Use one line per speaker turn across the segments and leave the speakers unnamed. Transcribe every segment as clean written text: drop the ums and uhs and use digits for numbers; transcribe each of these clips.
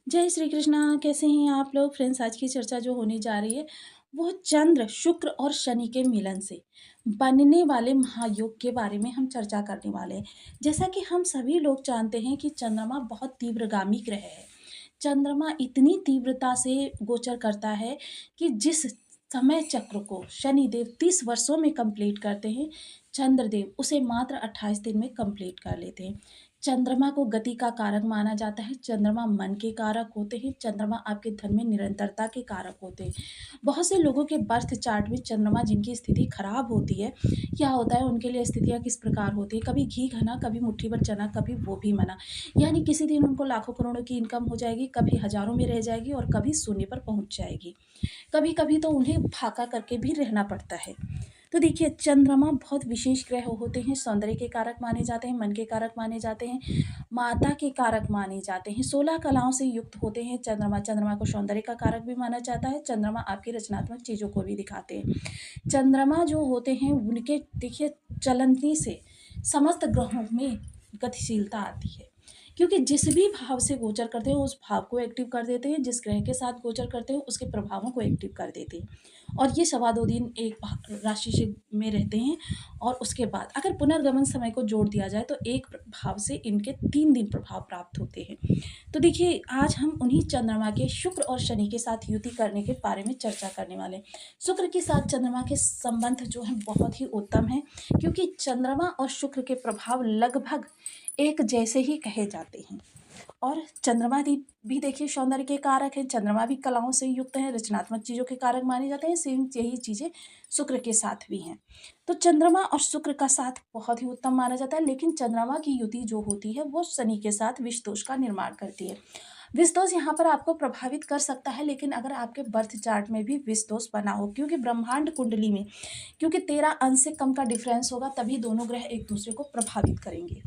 जय श्री कृष्णा। कैसे हैं आप लोग फ्रेंड्स? आज की चर्चा जो होने जा रही है वो चंद्र, शुक्र और शनि के मिलन से बनने वाले महायोग के बारे में हम चर्चा करने वाले हैं। जैसा कि हम सभी लोग जानते हैं कि चंद्रमा बहुत तीव्रगामी ग्रह है। चंद्रमा इतनी तीव्रता से गोचर करता है कि जिस समय चक्र को शनिदेव 30 वर्षों में कंप्लीट करते हैं, चंद्रदेव उसे मात्र 28 दिन में कंप्लीट कर लेते हैं। चंद्रमा को गति का कारक माना जाता है। चंद्रमा मन के कारक होते हैं। चंद्रमा आपके धन में निरंतरता के कारक होते हैं। बहुत से लोगों के बर्थ चार्ट में चंद्रमा जिनकी स्थिति खराब होती है, क्या होता है उनके लिए स्थितियाँ किस प्रकार होती है, कभी घी घना, कभी मुट्ठी भर चना, कभी वो भी मना। यानी किसी दिन उनको लाखों करोड़ों की इनकम हो जाएगी, कभी हजारों में रह जाएगी और कभी शून्य पर पहुंच जाएगी। कभी कभी तो उन्हें फाका करके भी रहना पड़ता है। तो देखिए, चंद्रमा बहुत विशेष ग्रह होते हैं। सौंदर्य के कारक माने जाते हैं, मन के कारक माने जाते हैं, माता के कारक माने जाते हैं, 16 कलाओं से युक्त होते हैं चंद्रमा। चंद्रमा को सौंदर्य का कारक भी माना जाता है। चंद्रमा आपकी रचनात्मक चीज़ों को भी दिखाते हैं। चंद्रमा जो होते हैं उनके देखिए चलने से समस्त ग्रहों में गतिशीलता आती है, क्योंकि जिस भी भाव से गोचर करते हैं उस भाव को एक्टिव कर देते हैं, जिस ग्रह के साथ गोचर करते हैं उसके प्रभावों को एक्टिव कर देते हैं। और ये सवा दो दिन एक राशि से में रहते हैं और उसके बाद अगर पुनर्गमन समय को जोड़ दिया जाए तो एक भाव से इनके 3 दिन प्रभाव प्राप्त होते हैं। तो देखिए, आज हम उन्हीं चंद्रमा के शुक्र और शनि के साथ युति करने के बारे में चर्चा करने वाले हैं। शुक्र के साथ चंद्रमा के संबंध जो है बहुत ही उत्तम है, क्योंकि चंद्रमा और शुक्र के प्रभाव लगभग एक जैसे ही कहे जाते हैं। और चंद्रमा भी देखिए सौंदर्य के कारक है। चंद्रमा भी कलाओं से युक्त है, रचनात्मक चीज़ों के कारक माने जाते हैं। सेम यही चीज़ें शुक्र के साथ भी हैं। तो चंद्रमा और शुक्र का साथ बहुत ही उत्तम माना जाता है, लेकिन चंद्रमा की युति जो होती है वो शनि के साथ विष दोष का निर्माण करती है। विष दोष यहाँ पर आपको प्रभावित कर सकता है, लेकिन अगर आपके बर्थ चार्ट में भी विष दोष बना हो, क्योंकि ब्रह्मांड कुंडली में क्योंकि 13 अंश से कम का डिफरेंस होगा, तभी दोनों ग्रह एक दूसरे को प्रभावित करेंगे।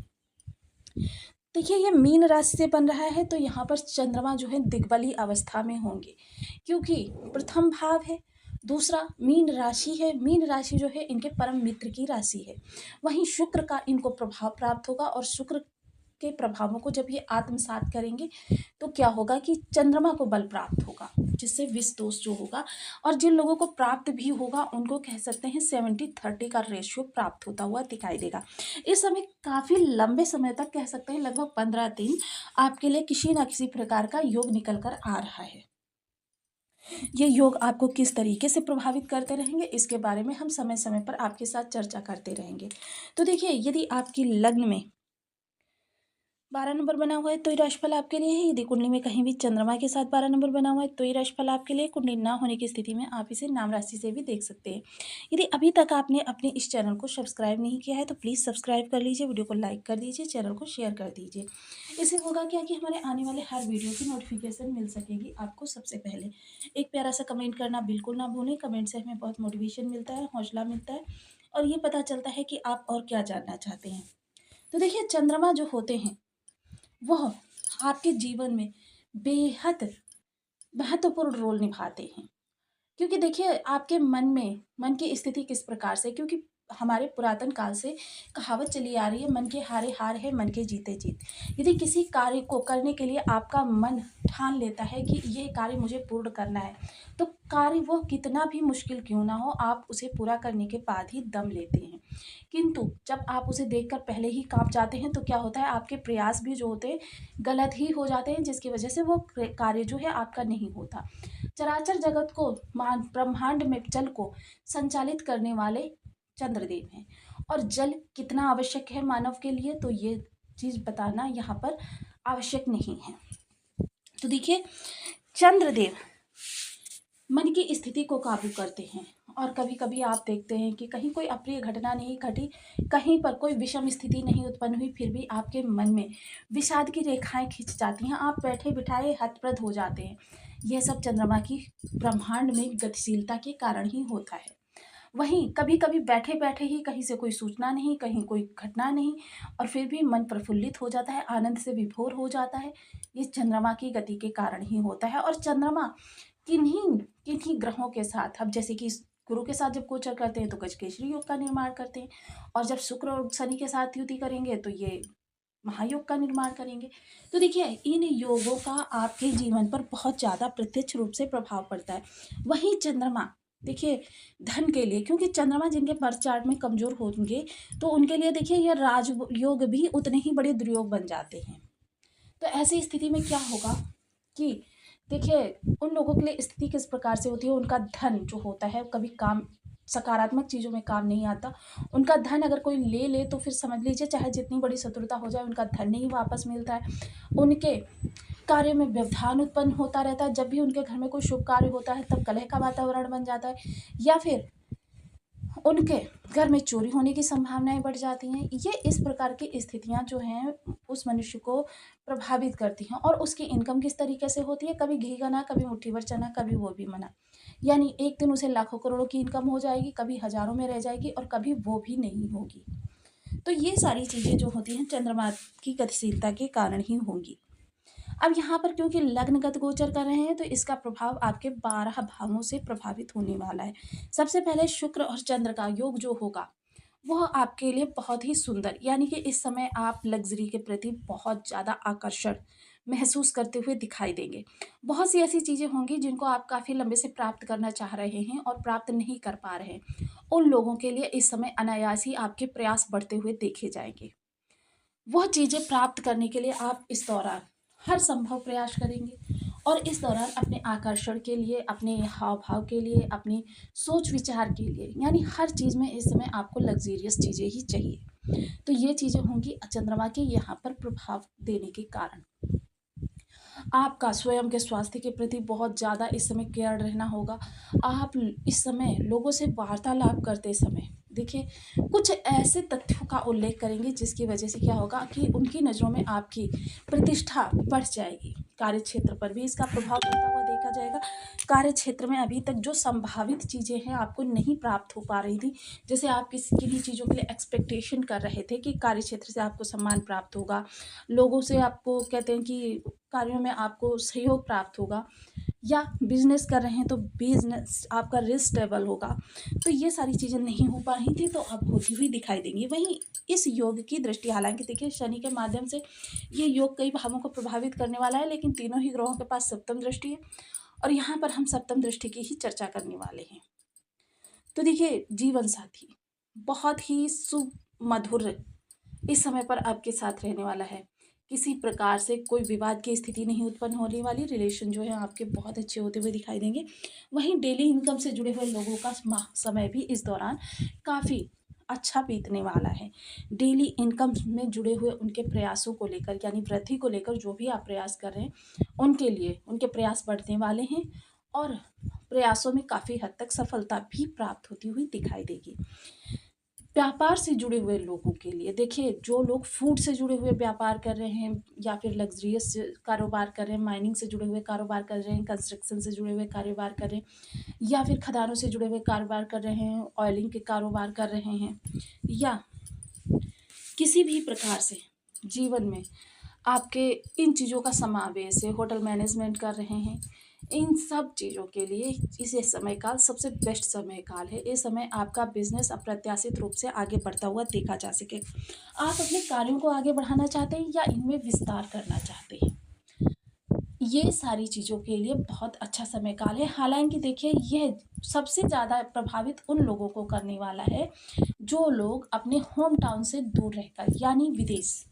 देखिए, ये मीन राशि से बन रहा है तो यहाँ पर चंद्रमा जो है दिग्बली अवस्था में होंगे, क्योंकि प्रथम भाव है, दूसरा मीन राशि है। मीन राशि जो है इनके परम मित्र की राशि है। वहीं शुक्र का इनको प्रभाव प्राप्त होगा और शुक्र के प्रभावों को जब ये आत्मसात करेंगे तो क्या होगा कि चंद्रमा को बल प्राप्त होगा, जिससे विष दोष जो होगा, और जिन लोगों को प्राप्त भी होगा उनको कह सकते हैं 70-30 का रेशियो प्राप्त होता हुआ दिखाई देगा। इस समय काफ़ी लंबे समय तक कह सकते हैं, लगभग 15 दिन आपके लिए किसी ना किसी प्रकार का योग निकल कर आ रहा है। ये योग आपको किस तरीके से प्रभावित करते रहेंगे इसके बारे में हम समय समय पर आपके साथ चर्चा करते रहेंगे। तो देखिए, यदि आपकी लग्न में 12 नंबर बना हुआ है तो ये राशिफल आपके लिए है। यदि कुंडली में कहीं भी चंद्रमा के साथ 12 नंबर बना हुआ है तो ये राशिफल आपके लिए। कुंडली ना होने की स्थिति में आप इसे नाम राशि से भी देख सकते हैं। यदि अभी तक आपने अपने इस चैनल को सब्सक्राइब नहीं किया है तो प्लीज़ सब्सक्राइब कर लीजिए, वीडियो को लाइक कर दीजिए, चैनल को शेयर कर दीजिए। इससे होगा क्या कि हमारे आने वाले हर वीडियो की नोटिफिकेशन मिल सकेगी आपको सबसे पहले। एक प्यारा सा कमेंट करना बिल्कुल ना भूलें। कमेंट से हमें बहुत मोटिवेशन मिलता है, हौसला मिलता है और ये पता चलता है कि आप और क्या जानना चाहते हैं। तो देखिए, चंद्रमा जो होते हैं वह आपके जीवन में बेहद महत्वपूर्ण रोल निभाते हैं, क्योंकि देखिए आपके मन की स्थिति किस प्रकार से, क्योंकि हमारे पुरातन काल से कहावत चली आ रही है, मन के हारे हार है, मन के जीते जीत। यदि किसी कार्य को करने के लिए आपका मन ठान लेता है कि ये कार्य मुझे पूर्ण करना है, तो कार्य वो कितना भी मुश्किल क्यों ना हो, आप उसे पूरा करने के बाद ही दम लेते हैं। किंतु जब आप उसे देखकर पहले ही कांप जाते हैं तो क्या होता है, आपके प्रयास भी जो होते हैं गलत ही हो जाते हैं, जिसकी वजह से वो कार्य जो है आपका नहीं होता। चराचर जगत को ब्रह्मांड में जल को संचालित करने वाले चंद्रदेव हैं, और जल कितना आवश्यक है मानव के लिए तो ये चीज़ बताना यहाँ पर आवश्यक नहीं है। तो देखिए, चंद्रदेव मन की स्थिति को काबू करते हैं, और कभी कभी आप देखते हैं कि कहीं कोई अप्रिय घटना नहीं घटी, कहीं पर कोई विषम स्थिति नहीं उत्पन्न हुई, फिर भी आपके मन में विषाद की रेखाएं खिंच जाती हैं, आप बैठे बिठाए हतप्रद हो जाते हैं। यह सब चंद्रमा की ब्रह्मांड में गतिशीलता के कारण ही होता है। वहीं कभी कभी बैठे बैठे ही कहीं से कोई सूचना नहीं, कहीं कोई घटना नहीं, और फिर भी मन प्रफुल्लित हो जाता है, आनंद से विभोर हो जाता है। ये चंद्रमा की गति के कारण ही होता है। और चंद्रमा किन्हीं किन्हीं ग्रहों के साथ, अब जैसे कि गुरु के साथ जब गोचर करते हैं तो गजकेसरी योग का निर्माण करते हैं, और जब शुक्र और शनि के साथ युति करेंगे तो ये महायोग का निर्माण करेंगे। तो देखिए इन योगों का आपके जीवन पर बहुत ज़्यादा प्रत्यक्ष रूप से प्रभाव पड़ता है। वहीं चंद्रमा देखिए धन के लिए, क्योंकि चंद्रमा जिनके बर्थ चार्ट में कमज़ोर होंगे तो उनके लिए देखिए ये राजयोग भी उतने ही बड़े दुर्योग बन जाते हैं। तो ऐसी स्थिति में क्या होगा कि देखिए उन लोगों के लिए स्थिति किस प्रकार से होती है, उनका धन जो होता है कभी काम सकारात्मक चीज़ों में काम नहीं आता। उनका धन अगर कोई ले ले तो फिर समझ लीजिए चाहे जितनी बड़ी शत्रुता हो जाए उनका धन नहीं वापस मिलता है। उनके कार्य में व्यवधान उत्पन्न होता रहता है। जब भी उनके घर में कोई शुभ कार्य होता है तब कलह का वातावरण बन जाता है, या फिर उनके घर में चोरी होने की संभावनाएं बढ़ जाती हैं। ये इस प्रकार की स्थितियां जो हैं उस मनुष्य को प्रभावित करती हैं। और उसकी इनकम किस तरीके से होती है, कभी घी गना, कभी मुट्ठी भर चना, कभी वो भी मना। यानी एक दिन उसे लाखों करोड़ों की इनकम हो जाएगी, कभी हजारों में रह जाएगी और कभी वो भी नहीं होगी। तो ये सारी चीजें जो होती हैं चंद्रमा की गतिशीलता के कारण ही होंगी। अब यहाँ पर क्योंकि लग्नगत गोचर कर रहे हैं तो इसका प्रभाव आपके 12 भावों से प्रभावित होने वाला है। सबसे पहले शुक्र और चंद्र का योग जो होगा वह आपके लिए बहुत ही सुंदर, यानी कि इस समय आप लग्जरी के प्रति बहुत ज़्यादा आकर्षण महसूस करते हुए दिखाई देंगे। बहुत सी ऐसी चीज़ें होंगी जिनको आप काफ़ी लंबे से प्राप्त करना चाह रहे हैं और प्राप्त नहीं कर पा रहे हैं। उन लोगों के लिए इस समय अनायास ही आपके प्रयास बढ़ते हुए देखे जाएंगे। वह चीज़ें प्राप्त करने के लिए आप इस दौरान हर संभव प्रयास करेंगे। और इस दौरान अपने आकर्षण के लिए, अपने हाव भाव के लिए, अपनी सोच विचार के लिए, यानी हर चीज़ में इस समय आपको लग्जीरियस चीज़ें ही चाहिए। तो ये चीज़ें होंगी चंद्रमा के यहाँ पर प्रभाव देने के कारण। आपका स्वयं के स्वास्थ्य के प्रति बहुत ज़्यादा इस समय केयर रहना होगा। आप इस समय लोगों से वार्तालाप करते समय देखिए कुछ ऐसे तथ्यों का उल्लेख करेंगे जिसकी वजह से क्या होगा कि उनकी नज़रों में आपकी प्रतिष्ठा बढ़ जाएगी। कार्य क्षेत्र पर भी इसका प्रभाव पड़ता हुआ देखा जाएगा। कार्य क्षेत्र में अभी तक जो संभावित चीज़ें हैं आपको नहीं प्राप्त हो पा रही थी, जैसे आप किसी किन्हीं चीज़ों के लिए एक्सपेक्टेशन कर रहे थे कि कार्य क्षेत्र से आपको सम्मान प्राप्त होगा, लोगों से आपको कहते हैं कि कार्यों में आपको सहयोग प्राप्त होगा, या बिजनेस कर रहे हैं तो बिजनेस आपका रिस्टेबल होगा। तो ये सारी चीज़ें नहीं हो पा रही थी तो अब होती हुई दिखाई देंगी। वहीं इस योग की दृष्टि, हालांकि देखिए शनि के माध्यम से ये योग कई भावों को प्रभावित करने वाला है, लेकिन तीनों ही ग्रहों के पास सप्तम दृष्टि है और यहाँ पर हम सप्तम दृष्टि की ही चर्चा करने वाले हैं। तो देखिए जीवन साथी बहुत ही सुमधुर इस समय पर आपके साथ रहने वाला है। किसी प्रकार से कोई विवाद की स्थिति नहीं उत्पन्न होने वाली। रिलेशन जो है आपके बहुत अच्छे होते हुए दिखाई देंगे। वहीं डेली इनकम से जुड़े हुए लोगों का समय भी इस दौरान काफ़ी अच्छा बीतने वाला है। डेली इनकम में जुड़े हुए उनके प्रयासों को लेकर, यानी वृद्धि को लेकर जो भी आप प्रयास कर रहे हैं उनके लिए उनके प्रयास बढ़ने वाले हैं और प्रयासों में काफ़ी हद तक सफलता भी प्राप्त होती हुई दिखाई देगी। व्यापार से जुड़े हुए लोगों के लिए देखिए जो लोग फूड से जुड़े हुए व्यापार कर रहे हैं या फिर लग्जरियस कारोबार कर रहे हैं, माइनिंग से जुड़े हुए कारोबार कर रहे हैं, कंस्ट्रक्शन से जुड़े हुए कारोबार कर रहे हैं, या फिर खदानों से जुड़े हुए कारोबार कर रहे हैं, ऑयलिंग के कारोबार कर रहे हैं, या किसी भी प्रकार से जीवन में आपके इन चीज़ों का समावेश है, होटल मैनेजमेंट कर रहे हैं, इन सब चीज़ों के लिए इस समय काल सबसे बेस्ट समय काल है। इस समय आपका बिजनेस अप्रत्याशित रूप से आगे बढ़ता हुआ देखा जा सके। आप अपने कार्यों को आगे बढ़ाना चाहते हैं या इनमें विस्तार करना चाहते हैं, ये सारी चीज़ों के लिए बहुत अच्छा समय काल है। हालांकि देखिए यह सबसे ज़्यादा प्रभावित उन लोगों को करने वाला है जो लोग अपने होम टाउन से दूर रहकर, यानी विदेश,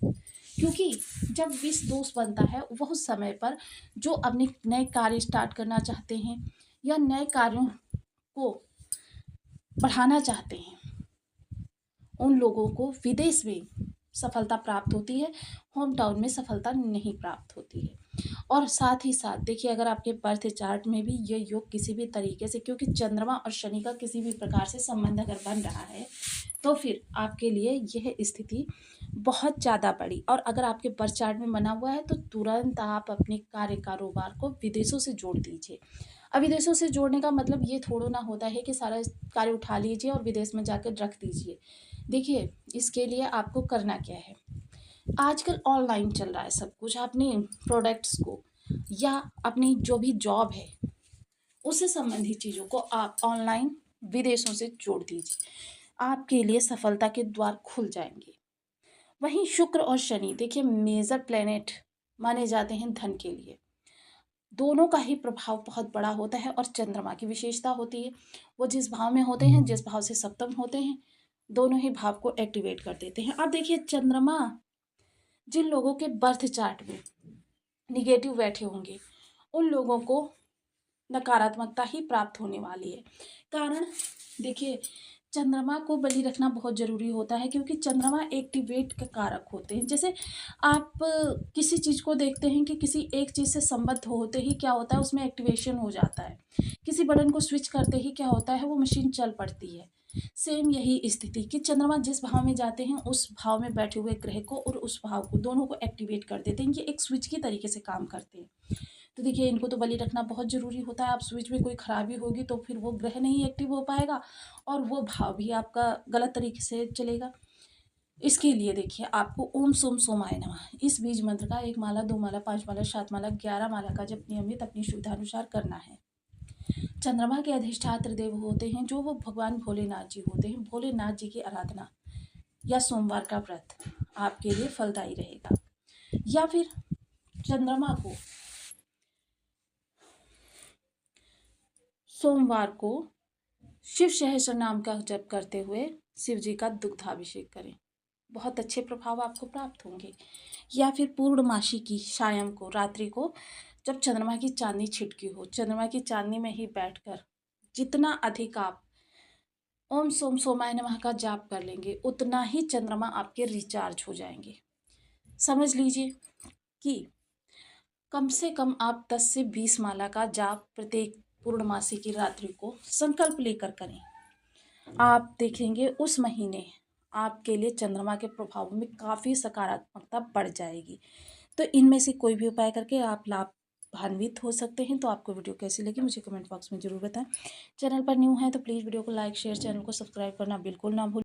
क्योंकि जब विष दोष बनता है वह उस समय पर जो अपने नए कार्य स्टार्ट करना चाहते हैं या नए कार्यों को बढ़ाना चाहते हैं उन लोगों को विदेश में सफलता प्राप्त होती है, होम टाउन में सफलता नहीं प्राप्त होती है। और साथ ही साथ देखिए अगर आपके बर्थ चार्ट में भी ये योग किसी भी तरीके से, क्योंकि चंद्रमा और शनि का किसी भी प्रकार से संबंध अगर बन रहा है तो फिर आपके लिए यह स्थिति बहुत ज़्यादा बड़ी, और अगर आपके बर्थ चार्ट में बना हुआ है तो तुरंत आप अपने कार्य कारोबार को विदेशों से जोड़ दीजिए। अब विदेशों से जोड़ने का मतलब ये थोड़ा ना होता है कि सारा कार्य उठा लीजिए और विदेश में जाकर रख दीजिए। देखिए इसके लिए आपको करना क्या है, आजकल ऑनलाइन चल रहा है सब कुछ। अपने प्रोडक्ट्स को या अपनी जो भी जॉब है उससे संबंधित चीज़ों को आप ऑनलाइन विदेशों से जोड़ दीजिए, आपके लिए सफलता के द्वार खुल जाएंगे। वहीं शुक्र और शनि देखिए मेजर प्लेनेट माने जाते हैं धन के लिए। दोनों का ही प्रभाव बहुत बड़ा होता है और चंद्रमा की विशेषता होती है, वो जिस भाव में होते हैं, जिस भाव से सप्तम होते हैं, दोनों ही भाव को एक्टिवेट कर देते हैं। अब देखिए चंद्रमा जिन लोगों के बर्थ चार्ट में निगेटिव बैठे होंगे, उन लोगों को नकारात्मकता ही प्राप्त होने वाली है। कारण देखिए चंद्रमा को बलि रखना बहुत ज़रूरी होता है, क्योंकि चंद्रमा एक्टिवेट के कारक होते हैं। जैसे आप किसी चीज़ को देखते हैं कि किसी एक चीज़ से संबद्ध होते ही क्या होता है, उसमें एक्टिवेशन हो जाता है। किसी बटन को स्विच करते ही क्या होता है, वो मशीन चल पड़ती है। सेम यही स्थिति कि चंद्रमा जिस भाव में जाते हैं, उस भाव में बैठे हुए ग्रह को और उस भाव को दोनों को एक्टिवेट कर देते हैं। ये एक स्विच की तरीके से काम करते हैं। तो देखिए इनको तो बलि रखना बहुत ज़रूरी होता है। आप स्विच में कोई खराबी होगी तो फिर वो ग्रह नहीं एक्टिव हो पाएगा और वो भाव भी आपका गलत तरीके से चलेगा। इसके लिए देखिए आपको ओम सोम सोमाय नमः इस बीज मंत्र का 1 माला, 2 माला, 5 माला, 7 माला, 11 माला का जप नियमित अपनी सुविधानुसार करना है। चंद्रमा के अधिष्ठात्र देव होते हैं जो वो भगवान भोलेनाथ जी होते हैं। भोलेनाथ जी की आराधना या सोमवार का व्रत आपके लिए फलदायी रहेगा। या फिर चंद्रमा को सोमवार को शिव सहस्त्र नाम का जप करते हुए शिव जी का दुग्धाभिषेक करें, बहुत अच्छे प्रभाव आपको प्राप्त होंगे। या फिर पूर्णमासी की शायम को, रात्रि को, जब चंद्रमा की चांदनी छिटकी हो, चंद्रमा की चांदनी में ही बैठकर जितना अधिक आप ओम सोम सोमाय नमः का जाप कर लेंगे, उतना ही चंद्रमा आपके रिचार्ज हो जाएंगे। समझ लीजिए कि कम से कम आप 10 से 20 माला का जाप प्रत्येक पूर्णमासी की रात्रि को संकल्प लेकर करें। आप देखेंगे उस महीने आपके लिए चंद्रमा के प्रभाव में काफ़ी सकारात्मकता बढ़ जाएगी। तो इनमें से कोई भी उपाय करके आप लाभान्वित हो सकते हैं। तो आपको वीडियो कैसी लगी मुझे कमेंट बॉक्स में ज़रूर बताएं। चैनल पर न्यू है तो प्लीज़ वीडियो को लाइक शेयर, चैनल को सब्सक्राइब करना बिल्कुल ना भूलें।